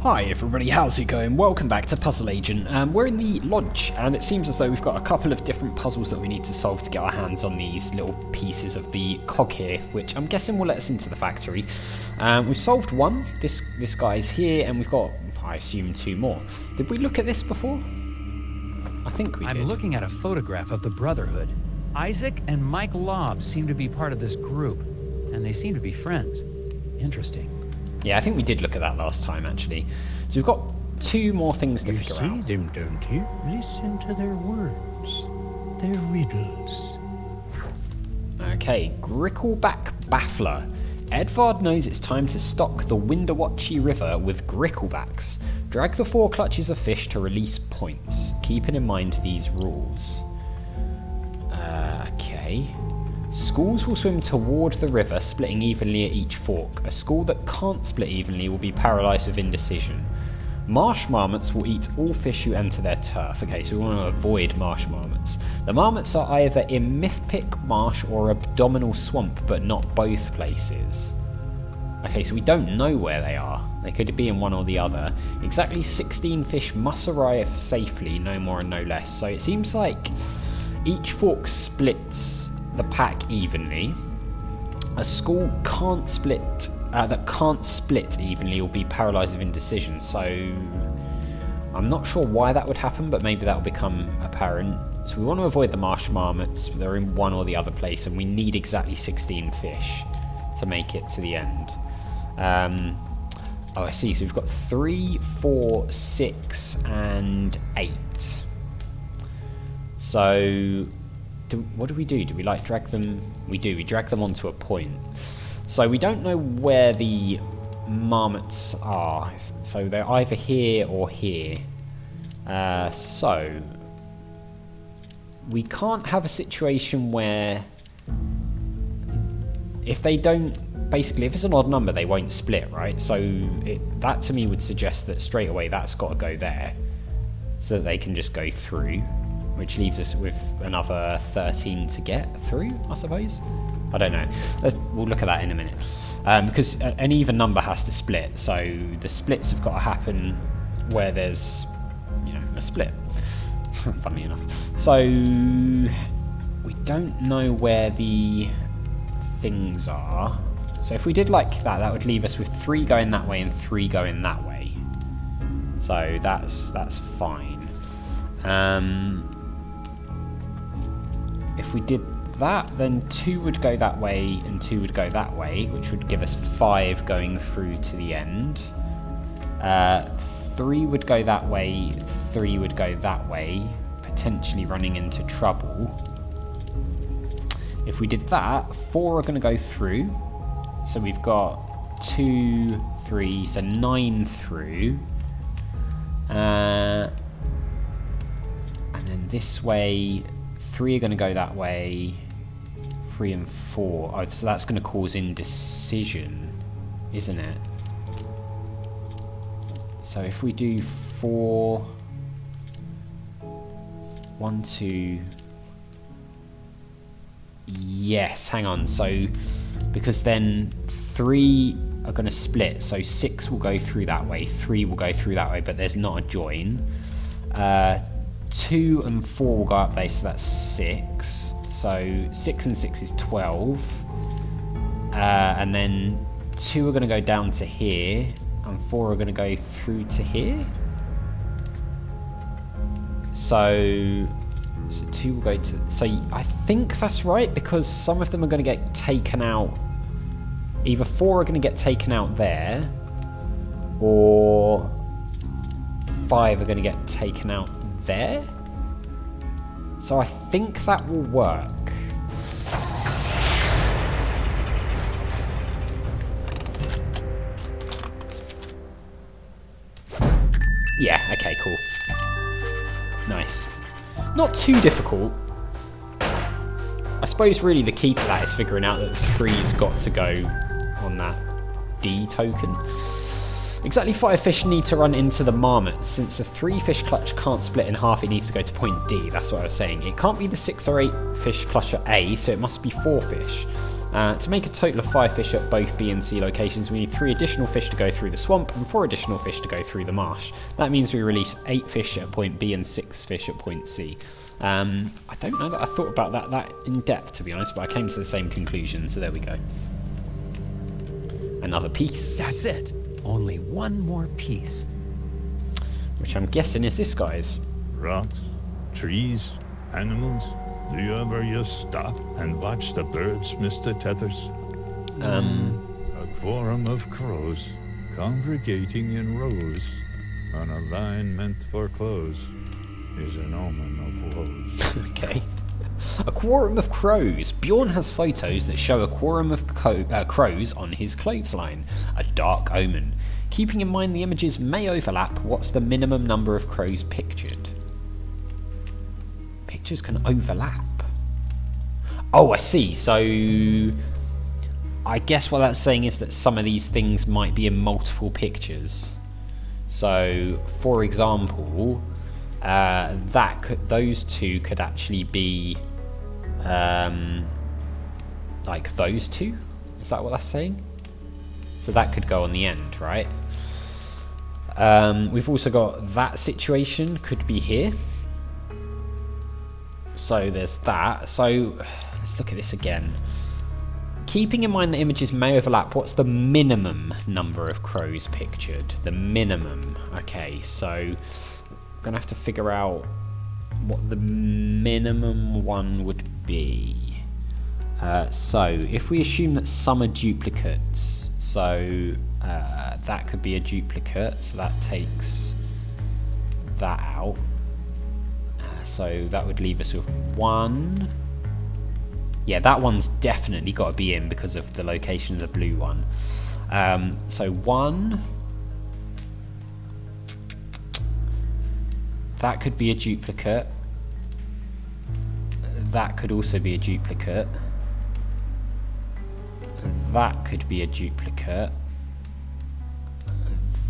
Hi everybody, how's it going? Welcome back to Puzzle Agent. We're in the lodge and it seems as though we've got a couple of different puzzles that we need to solve to get our hands on these little pieces of the cog here, which I'm guessing will let us into the factory. We've solved one, this guy's here, and we've got, I assume, two more. Did we look at this before? I think we did. I'm looking at a photograph of the Brotherhood. Isaac and Mike Lobb seem to be part of this group, and they seem to be friends. Interesting. Yeah, I think we did look at that last time, actually. So we've got two more things to figure out. You see them, don't you? Listen to their words. Their riddles. Okay, Grickleback Baffler. Edvard knows it's time to stock the Windawachi River with gricklebacks. Drag the 4 clutches of fish to release points, keeping in mind these rules. Okay. Schools will swim toward the river, splitting evenly at each fork. A school that can't split evenly will be paralysed with indecision. Marsh marmots will eat all fish who enter their turf. Okay, so we want to avoid marsh marmots. The marmots are either in Mythpick Marsh or Abdominal Swamp, but not both places. Okay, so we don't know where they are. They could be in one or the other. Exactly 16 fish must arrive safely, no more and no less. So it seems like each fork splits the pack evenly. A school can't split that can't split evenly will be paralysed with indecision. So I'm not sure why that would happen, but maybe that will become apparent. So we want to avoid the marsh marmots. They're in one or the other place, and we need exactly 16 fish to make it to the end. Oh, I see. So we've got 3, 4, 6, and 8. So what do we do? Do we like drag them? We do. We drag them onto a point. So we don't know where the marmots are. So they're either here or here. So we can't have a situation where if they don't, basically if it's an odd number they won't split, right? So that to me would suggest that straight away that's got to go there so that they can just go through, which leaves us with another 13 to get through, I suppose. I don't know. We'll look at that in a minute. Because an even number has to split, so the splits have got to happen where there's, a split. Funnily enough. So we don't know where the things are. So if we did like that, that would leave us with 3 going that way and 3 going that way. So that's fine. If we did that, then 2 would go that way and 2 would go that way, which would give us 5 going through to the end. 3 would go that way, 3 would go that way, potentially running into trouble. If we did that, 4 are going to go through, so we've got 2, 3, so 9 through. And then this way, 3 are going to go that way, 3 and 4. Oh, so that's going to cause indecision, isn't it? So if we do 4, 1, 2, yes, hang on. So because then 3 are going to split, so 6 will go through that way, 3 will go through that way, but there's not a join. 2 and 4 will go up there, so that's 6. So 6 and 6 is 12. And then 2 are going to go down to here, and 4 are going to go through to here. So 2 will go to... So I think that's right, because some of them are going to get taken out. Either 4 are going to get taken out there, or 5 are going to get taken out there. So I think that will work. Yeah, okay, cool. Nice. Not too difficult. I suppose really the key to that is figuring out that the 3's got to go on that D token. Exactly 5 fish need to run into the marmots. Since the 3 fish clutch can't split in half, it needs to go to point D. That's what I was saying. It can't be the 6 or 8 fish clutch at A, so it must be 4 fish. To make a total of 5 fish at both B and C locations, we need 3 additional fish to go through the swamp and 4 additional fish to go through the marsh. That means we release 8 fish at point B and 6 fish at point C. I don't know that I thought about that in depth, to be honest, but I came to the same conclusion, so there we go. Another piece. That's it. Only one more piece. Which I'm guessing is this guy's. Rocks, trees, animals. Do you ever just stop and watch the birds, Mr. Tethers? A quorum of crows congregating in rows on a line meant for clothes is an omen of woes. Okay. A quorum of crows. Bjorn has photos that show a quorum of crows on his clothesline. A dark omen. Keeping in mind the images may overlap, what's the minimum number of crows pictured? Pictures can overlap. Oh, I see. So I guess what that's saying is that some of these things might be in multiple pictures. So, for example, those two could actually be like those two. Is that what that's saying? So that could go on the end, right? We've also got that situation could be here. So there's that. So let's look at this again. Keeping in mind the images may overlap, what's the minimum number of crows pictured? The minimum. Okay, so I'm going to have to figure out what the minimum one would be. So if we assume that some are duplicates, so that could be a duplicate, so that takes that out. So that would leave us with 1. Yeah, that one's definitely got to be in because of the location of the blue one. So 1. That could be a duplicate. That could also be a duplicate. That could be a duplicate.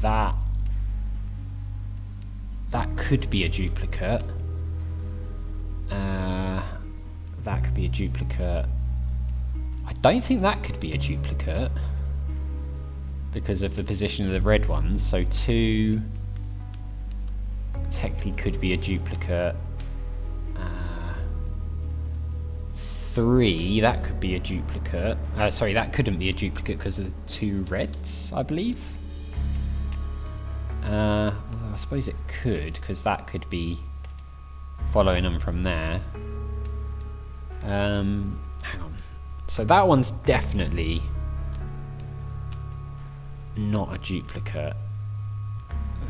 That could be a duplicate. That could be a duplicate. I don't think that could be a duplicate because of the position of the red ones. So 2 technically could be a duplicate. 3, that could be a duplicate. Sorry, that couldn't be a duplicate because of the 2 reds, I believe. I suppose it could, because that could be following them from there. Hang on. So that one's definitely not a duplicate.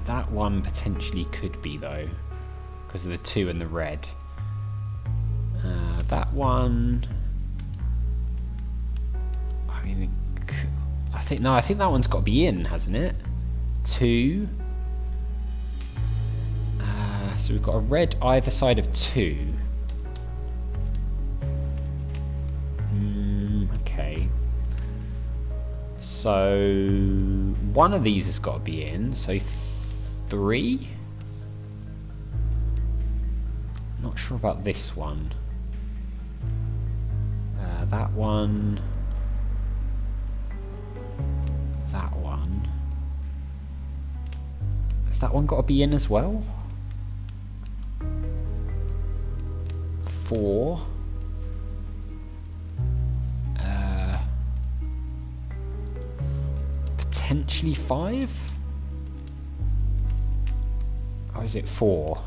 That one potentially could be, though, because of the 2 and the red. That one, I mean, I think that one's got to be in, hasn't it? 2. So we've got a red either side of 2. Okay. So one of these has got to be in. So 3. Not sure about this one. That one. That one. Has that one got to be in as well? 4. Potentially 5? Or is it 4?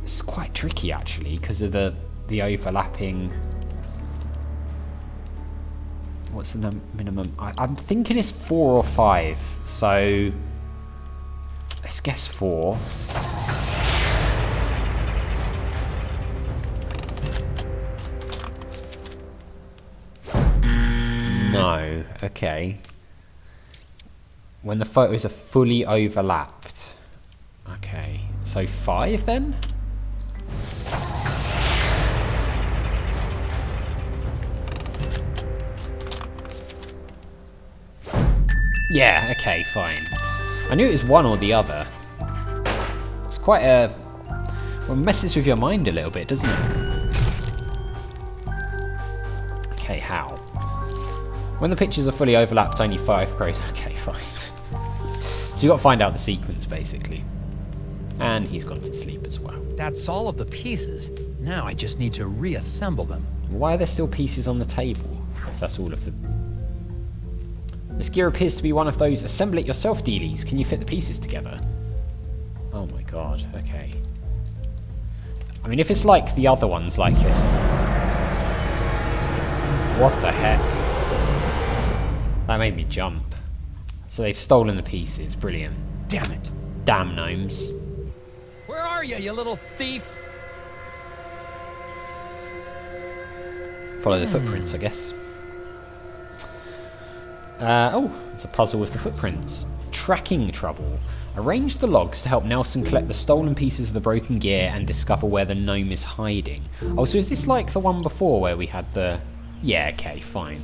It's quite tricky actually because of the overlapping. What's the minimum? I'm thinking it's 4 or 5. So let's guess 4. No. Okay. When the photos are fully overlapped. Okay. So 5 then? Yeah, okay, fine. I knew it was one or the other. It's quite a... Well, it messes with your mind a little bit, doesn't it? cow. When the pictures are fully overlapped, only 5 crows. Okay, fine. So you got to find out the sequence, basically. And he's gone to sleep as well. That's all of the pieces. Now I just need to reassemble them. Why are there still pieces on the table, if that's all of them? This gear appears to be one of those assemble it yourself dealies. Can you fit the pieces together? Oh my god, okay. I mean, if it's like the other ones like this... What the heck? That made me jump. So they've stolen the pieces, brilliant. Damn it. Damn gnomes. Where are you, you little thief? Follow the footprints, I guess. Oh, it's a puzzle with the footprints. Tracking trouble. Arrange the logs to help Nelson collect the stolen pieces of the broken gear and discover where the gnome is hiding. Oh, so is this like the one before where we had the... Yeah, okay, fine.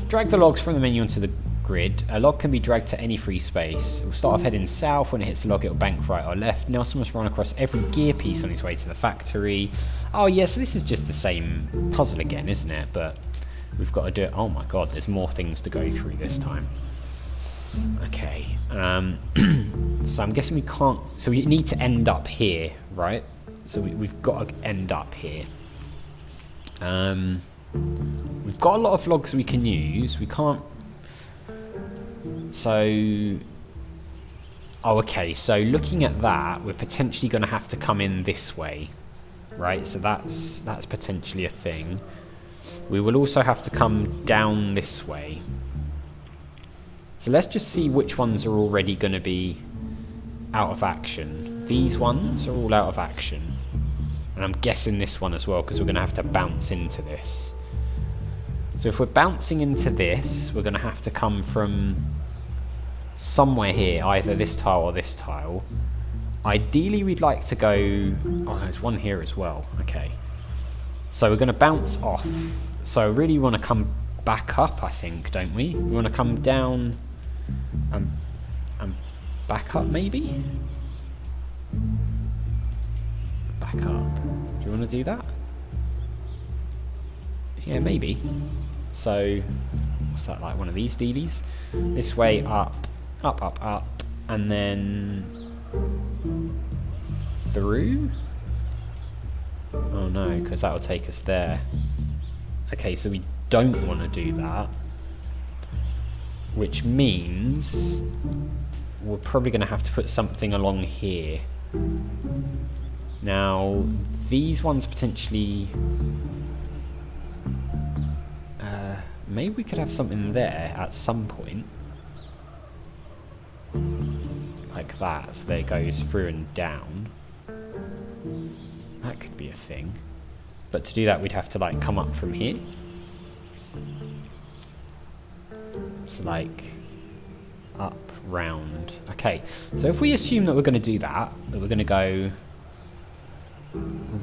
Drag the logs from the menu onto the grid. A log can be dragged to any free space. It will start off heading south. When it hits the log, it will bank right or left. Nelson must run across every gear piece on his way to the factory. Oh, yeah, so this is just the same puzzle again, isn't it? But we've got to do it. Oh my god, there's more things to go through this time. Okay. So I'm guessing we can't... So we need to end up here, right? So we've got to end up here. We've got a lot of logs we can use. We can't... So... Oh, okay. So looking at that, we're potentially going to have to come in this way. Right? So that's potentially a thing. We will also have to come down this way. So let's just see which ones are already going to be out of action. These ones are all out of action. And I'm guessing this one as well, because we're going to have to bounce into this. So if we're bouncing into this, we're going to have to come from somewhere here, either this tile or this tile. Ideally, we'd like to go... Oh, there's one here as well. Okay. So we're going to bounce off. So really we want to come back up, I think, don't we? We want to come down and back up, maybe? Back up. Do you want to do that? Yeah, maybe. So, what's that, like one of these dealies? This way, up, up, up, up, and then through? Oh no, because that will take us there. Okay, so we don't want to do that. Which means we're probably going to have to put something along here. Now, these ones potentially... maybe we could have something there at some point. Like that, so there it goes through and down. That could be a thing. But to do that, we'd have to, like, come up from here. So, like, up, round. Okay, so if we assume that we're going to do that, that we're going to go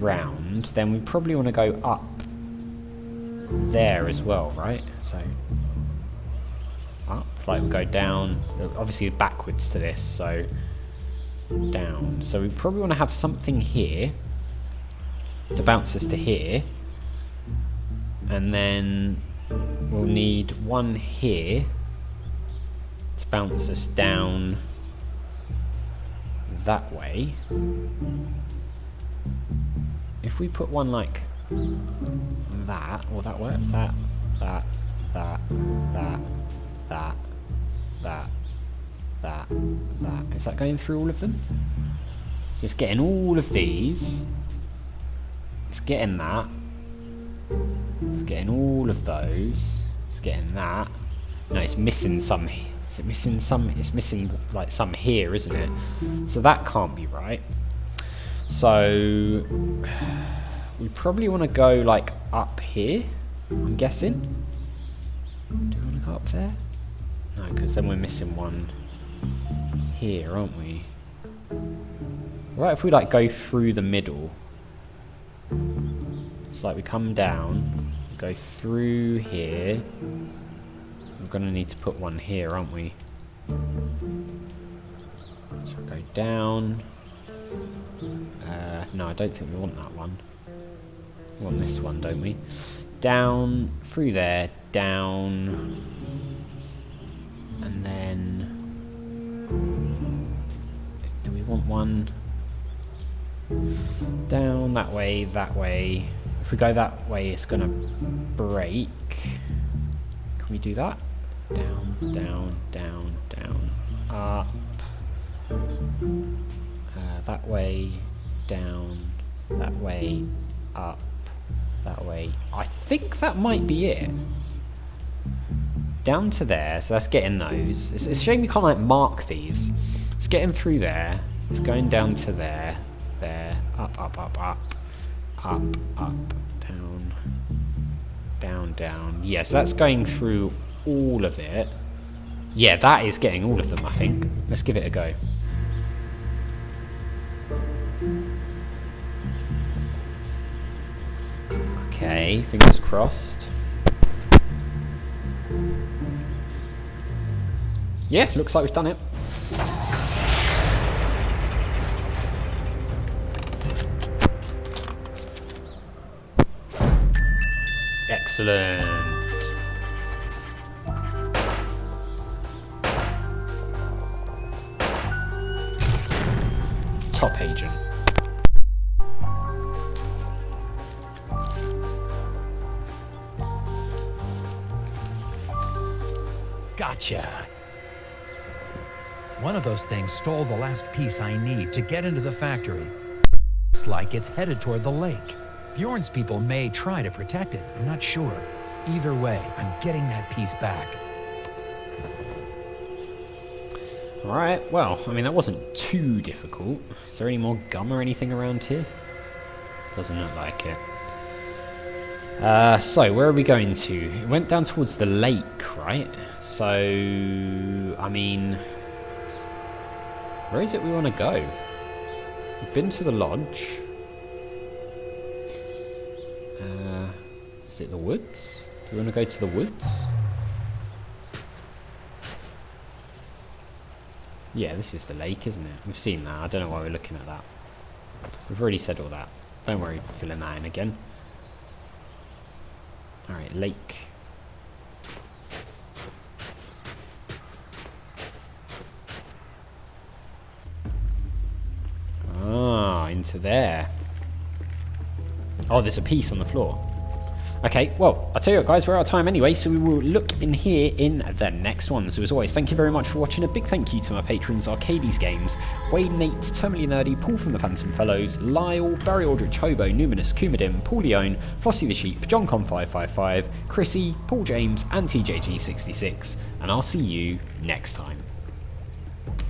round, then we probably want to go up there as well, right? So, up, like we go down, obviously backwards to this, so down. So we probably want to have something here to bounce us to here, and then we'll need one here to bounce us down that way. If we put one like that, will that work? That, that, that, that, that, that, that, that. Is that going through all of them? So it's getting all of these. It's getting that. It's getting all of those. It's getting that. No, it's missing some. Is it missing some? It's missing like some here, isn't it? So that can't be right. So we probably want to go like up here, I'm guessing. Do we want to go up there? No, because then we're missing one here, aren't we? Right, if we like go through the middle. It's like we come down, go through here. We're going to need to put one here, aren't we? So we'll go down. No, I don't think we want that one. We want this one, don't we? Down, through there, down, and then do we want one down that way, that way? If we go that way, it's gonna break. Can we do that? Down, down, down, down, up. That way, down, that way, up, that way. I think that might be it. Down to there, so that's getting those. It's a shame you can't like mark these. It's getting through there. It's going down to there, there, up, up, up, up, up, up, down, down, down. Yeah, so that's going through all of it. Yeah, that is getting all of them, I think. Let's give it a go. Okay, fingers crossed. Yeah, looks like we've done it. Excellent. Top agent. Gotcha. One of those things stole the last piece I need to get into the factory. Looks like it's headed toward the lake. Bjorn's people may try to protect it. I'm not sure. Either way, I'm getting that piece back. Alright, well, I mean, that wasn't too difficult. Is there any more gum or anything around here? Doesn't look like it. So, where are we going to? It went down towards the lake, right? So, I mean, where is it we want to go? We've been to the lodge. Is it the woods? Do we want to go to the woods? Yeah, this is the lake, isn't it? We've seen that. I don't know why we're looking at that. We've already said all that. Don't worry, filling that in again. Alright, lake. Ah, into there. Oh, there's a piece on the floor. Okay, well, I'll tell you what, guys, we're out of time anyway, so we will look in here in the next one. So as always, thank you very much for watching. A big thank you to my patrons, Arcades Games, Wade, Nate, Terminally Nerdy, Paul from the Phantom Fellows, Lyle, Barry Aldrich, Hobo, Numinous, Kumadim, Paul Leone, Flossie the Sheep, JohnCon555, Chrissy, Paul James, and TJG66. And I'll see you next time.